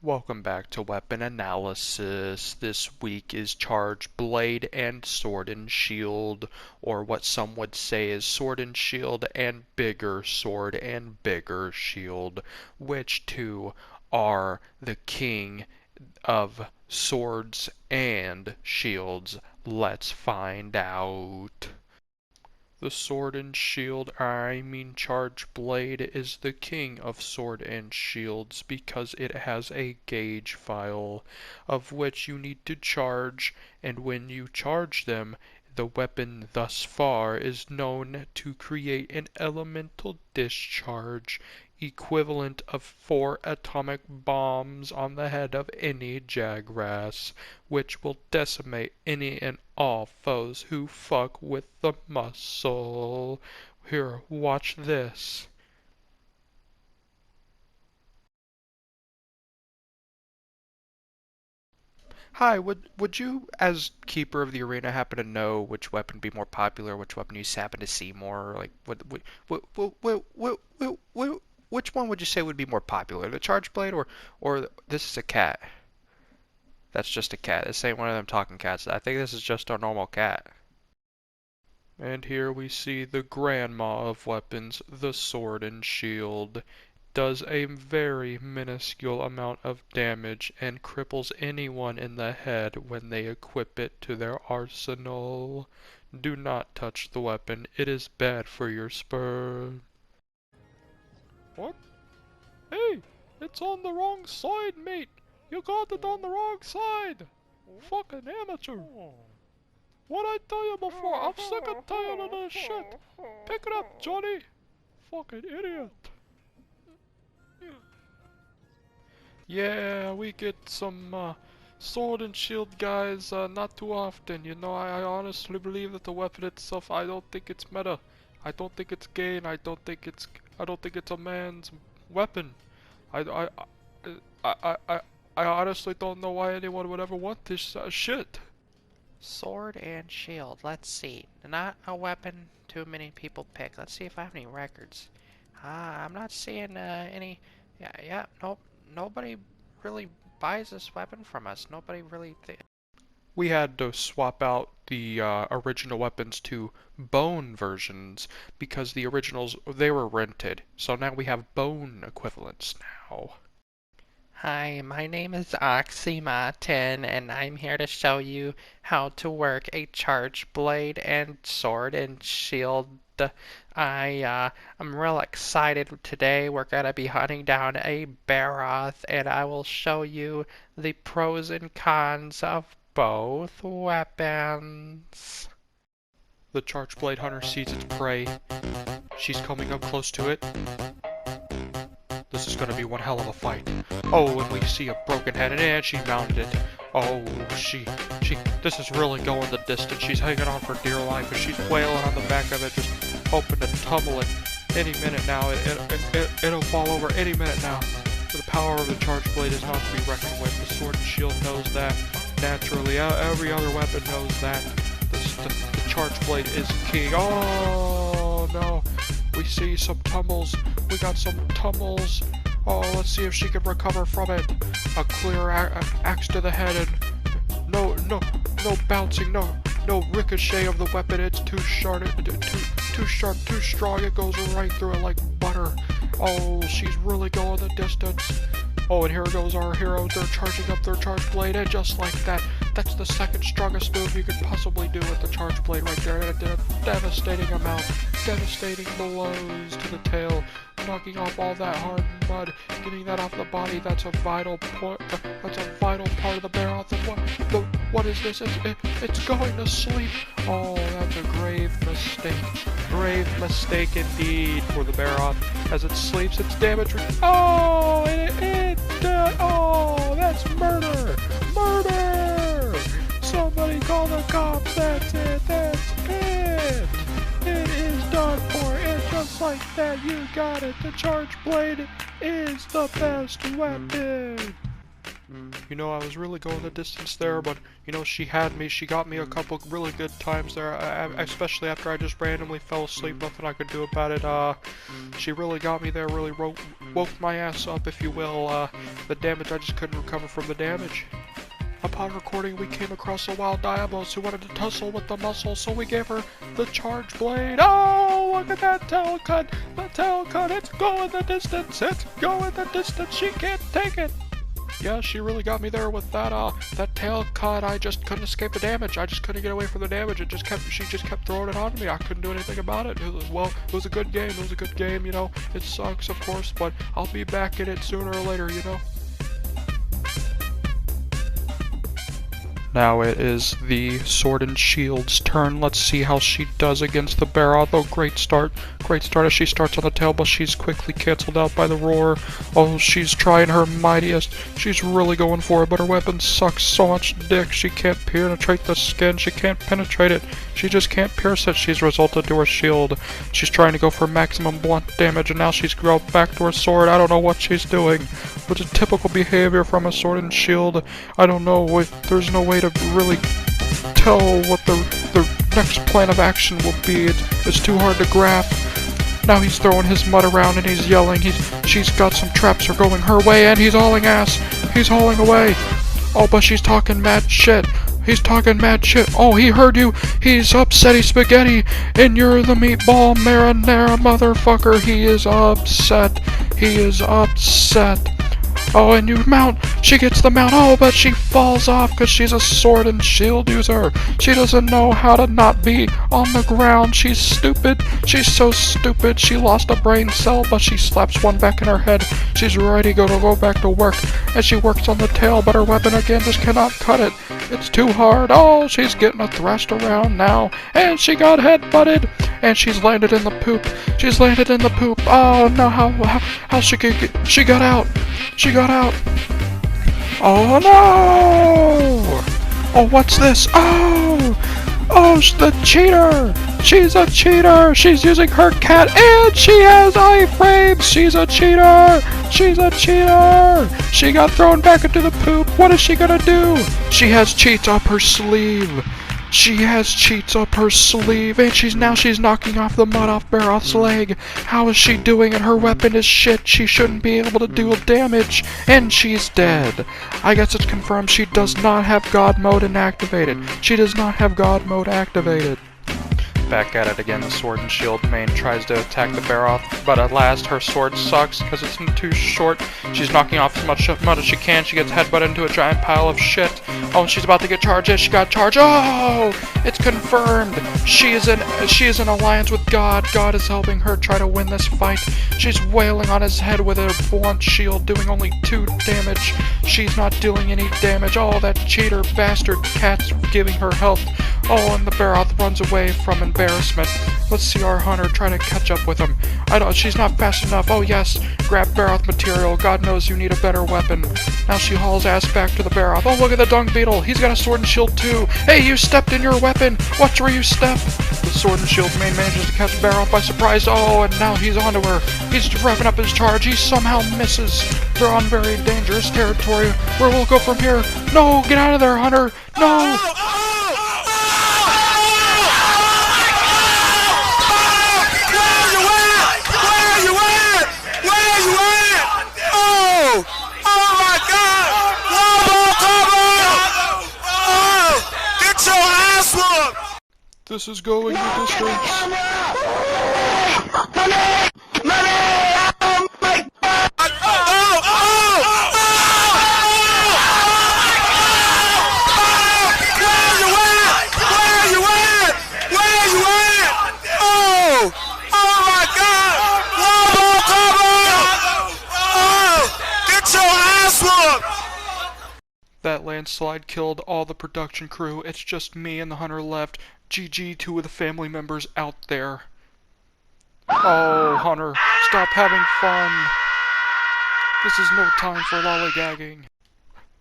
Welcome back to Weapon Analysis. This week is Charge Blade and Sword and Shield, or what some would say is Sword and Shield and Bigger Sword and Bigger Shield. Which two are the king of swords and shields? Let's find out. The Sword and Shield, Charge Blade, is the king of sword and shields because it has a gauge file of which you need to charge, and when you charge them, the weapon thus far is known to create an elemental discharge equivalent of 4 atomic bombs on the head of any Jagras, which will decimate any and all foes who fuck with the muscle. Here, watch this. Hi, would you, as keeper of the arena, happen to know which weapon would be more popular, which weapon you happen to see more? Like, which one would you say would be more popular, the charge blade or this is a cat? That's just a cat. This ain't one of them talking cats. I think this is just a normal cat. And here we see the grandma of weapons, the sword and shield. Does a very minuscule amount of damage and cripples anyone in the head when they equip it to their arsenal. Do not touch the weapon. It is bad for your sperm. What? Hey, it's on the wrong side, mate. You got it on the wrong side. Fucking amateur. What I tell you before? I'm sick and tired of this shit. Pick it up, Johnny. Fucking idiot. Yeah, we get some sword and shield guys not too often. You know, I honestly believe that the weapon itself, I don't think it's meta. I don't think it's gay, and I don't think it's a man's weapon. I I I honestly don't know why anyone would ever want this shit. Sword and shield. Let's see. Not a weapon too many people pick. Let's see if I have any records. I'm not seeing any. Yeah, nope. Nobody really buys this weapon from us. Nobody really. We had to swap out the original weapons to bone versions because the originals, they were rented. So now we have bone equivalents now. Hi, my name is Oxymotin, and I'm here to show you how to work a charge blade and sword and shield. I'm real excited today. We're gonna be hunting down a Baroth, and I will show you the pros and cons of both weapons. The charge blade hunter sees its prey. She's coming up close to it. This is gonna be one hell of a fight. Oh, and we see a broken head, and she mounted it. Oh, this is really going the distance. She's hanging on for dear life, and she's wailing on the back of it, just hoping to tumble it any minute now. It'll fall over any minute now. The power of the charge blade is not to be reckoned with. The sword and shield knows that. Naturally, every other weapon knows that. The charge blade is king. Oh, no. We see some tumbles. We got some tumbles. Oh, let's see if she can recover from it. A clear axe to the head, and no bouncing, no ricochet of the weapon. It's too sharp, too strong. It goes right through it like butter. Oh, she's really going the distance. Oh, and here goes our heroes. They're charging up their charge blade, and just like that, that's the second strongest move you could possibly do with the charge blade right there. And it did a devastating amount, devastating blows to the tail, knocking off all that hard mud, getting that off the body. That's a vital point. That's a vital part of the Baroth. And what is this? It's going to sleep. Oh, that's a grave mistake indeed for the Baroth. As it sleeps, its damage. Oh, oh, that's murder! Murder! Somebody call the cops. That's it. It is done for. And just like that, you got it. The charge blade is the best weapon. You know, I was really going the distance there, but, you know, she had me. She got me a couple really good times there, especially after I just randomly fell asleep, nothing I could do about it. She really got me there, really woke my ass up, if you will. The damage, I just couldn't recover from the damage. Upon recording, we came across a wild Diablos who wanted to tussle with the muscle, so we gave her the charge blade. Oh, look at that tail cut! The tail cut, it's going the distance! It's going the distance! She can't take it! Yeah, she really got me there with that tail cut. I just couldn't escape the damage. I just couldn't get away from the damage. She just kept throwing it on me. I couldn't do anything about it. It was a good game. It was a good game, you know. It sucks, of course, but I'll be back in it sooner or later, you know. Now it is the Sword and Shield's turn. Let's see how she does against the Barroth. Oh, great start. Great start as she starts on the tail, but she's quickly cancelled out by the roar. Oh, she's trying her mightiest. She's really going for it, but her weapon sucks so much dick. She can't penetrate the skin. She can't penetrate it. She just can't pierce it. She's resulted to her shield. She's trying to go for maximum blunt damage, and now she's grown back to her sword. I don't know what she's doing, which is typical behavior from a Sword and Shield. I don't know. There's no way to really tell what the next plan of action will be. It's too hard to grasp. Now he's throwing his mud around and he's yelling. She's got some traps are going her way, and he's hauling ass. He's hauling away. Oh, but she's talking mad shit. He's talking mad shit. Oh, he heard you. He's upsetty spaghetti, and you're the meatball marinara motherfucker. He is upset. He is upset. Oh, and you mount. She gets the mount. Oh, but she falls off because she's a Sword and Shield user. She doesn't know how to not be on the ground. She's stupid. She's so stupid. She lost a brain cell, but she slaps one back in her head. She's ready to go back to work. And she works on the tail, but her weapon again just cannot cut it. It's too hard. Oh, she's getting a thrashed around now. And she got head-butted. And she's landed in the poop. She's landed in the poop. Oh, no, how she got out. She got out. Oh, no. Oh, what's this? Oh, the cheater. She's a cheater. She's using her cat, and she has iframes. She's a cheater. She's a cheater. She got thrown back into the poop. What is she gonna do? She has cheats up her sleeve. She has cheats up her sleeve, and she's knocking off the mud off Barroth's leg. How is she doing it? Her weapon is shit. She shouldn't be able to do damage, and she's dead. I guess it's confirmed she does not have God mode inactivated. She does not have God mode activated. Back at it again, the Sword and Shield main tries to attack the Barroth, but at last her sword sucks because it's too short. She's knocking off as much mud as she can. She gets headbutted into a giant pile of shit. Oh, and she's about to get charged. She got charged. Oh, it's confirmed. She is in alliance with God. God is helping her try to win this fight. She's wailing on his head with her blunt shield, doing only 2 damage. She's not dealing any damage. Oh, that cheater bastard cat's giving her health. Oh, and the Barroth runs away from embarrassment. Let's see our hunter try to catch up with him. She's not fast enough. Oh yes, grab Barroth material. God knows you need a better weapon. Now she hauls ass back to the Barroth. Oh, look at the dung beetle. He's got a Sword and Shield too. Hey, you stepped in your weapon. Watch where you step. The Sword and Shield main manages to catch Barroth by surprise. Oh, and now he's onto her. He's revving up his charge. He somehow misses. They're on very dangerous territory. Where will it go from here? No, get out of there, hunter. No. This is going the distance. That landslide killed all the production crew. It's just me and the hunter left. GG to the family members out there. Oh, Hunter, stop having fun. This is no time for lollygagging.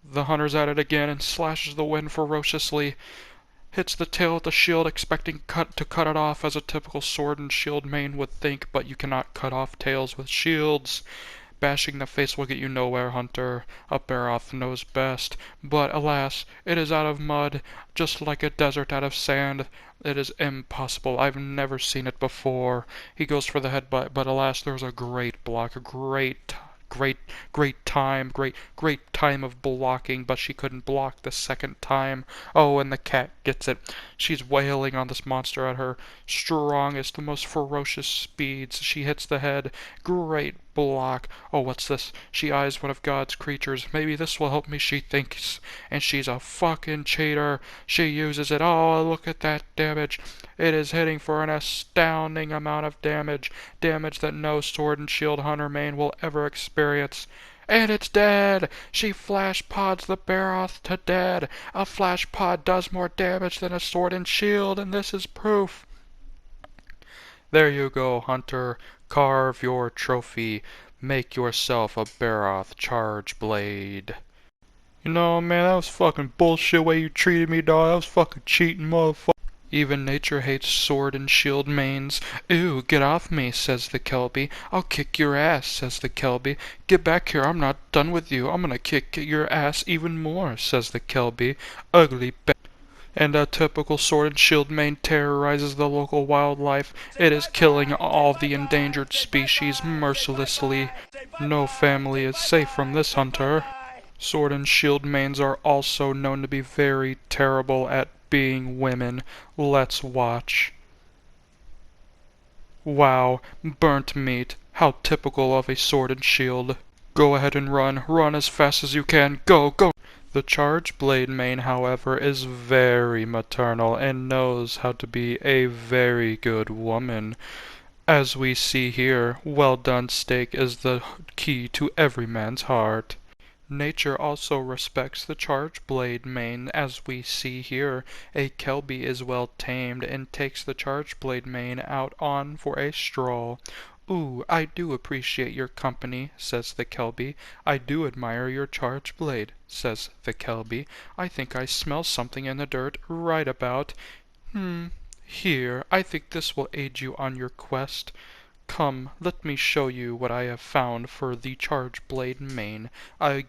The hunter's at it again and slashes the wind ferociously. Hits the tail with the shield, expecting to cut it off as a typical Sword and Shield main would think, but you cannot cut off tails with shields. Bashing the face will get you nowhere, Hunter. A Baroth knows best. But, alas, it is out of mud, just like a desert out of sand. It is impossible. I've never seen it before. He goes for the headbutt, but alas, there's a great block, a great time of blocking, but she couldn't block the second time. Oh, and the cat gets it. She's wailing on this monster at her strongest, the most ferocious speeds. She hits the head. Great block. Oh, what's this? She eyes one of God's creatures. Maybe this will help me, she thinks. And she's a fucking cheater. She uses it. Oh, look at that damage. It is hitting for an astounding amount of damage. Damage that no sword and shield hunter main will ever experience. And it's dead! She flash pods the Baroth to dead. A flash pod does more damage than a sword and shield, and this is proof. There you go, Hunter. Carve your trophy. Make yourself a Baroth charge blade. You know, man, that was fucking bullshit way you treated me, dog. That was fucking cheating, motherfucker. Even nature hates sword and shield mains. Ew, get off me, says the Kelby. I'll kick your ass, says the Kelby. Get back here, I'm not done with you. I'm gonna kick your ass even more, says the Kelby. Ugly and a typical sword and shield main terrorizes the local wildlife. It is killing all the endangered species mercilessly. No family is safe from this hunter. Sword and shield mains are also known to be very terrible at being women. Let's watch. Wow, burnt meat. How typical of a sword and shield. Go ahead and run. Run as fast as you can. Go, go! The charge blade main, however, is very maternal and knows how to be a very good woman. As we see here, well done steak is the key to every man's heart. Nature also respects the charge blade main, as we see here. A Kelby is well tamed and takes the charge blade main out on for a stroll. Ooh, I do appreciate your company, says the Kelby. I do admire your charge blade, says the Kelby. I think I smell something in the dirt right about. Here, I think this will aid you on your quest. Come, let me show you what I have found for the charge blade main. I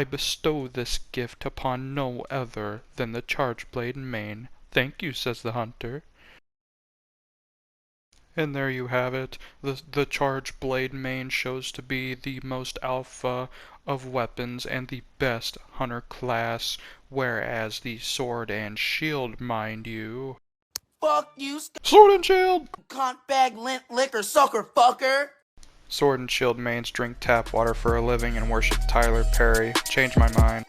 bestow this gift upon no other than the charge blade main. Thank you, says the hunter. And there you have it. The charge blade main shows to be the most alpha of weapons and the best hunter class, whereas the sword and shield, mind you. Fuck you, Sword and shield! cunt bag, lint, liquor, sucker, fucker! Sword and shield mains drink tap water for a living and worship Tyler Perry. Change my mind.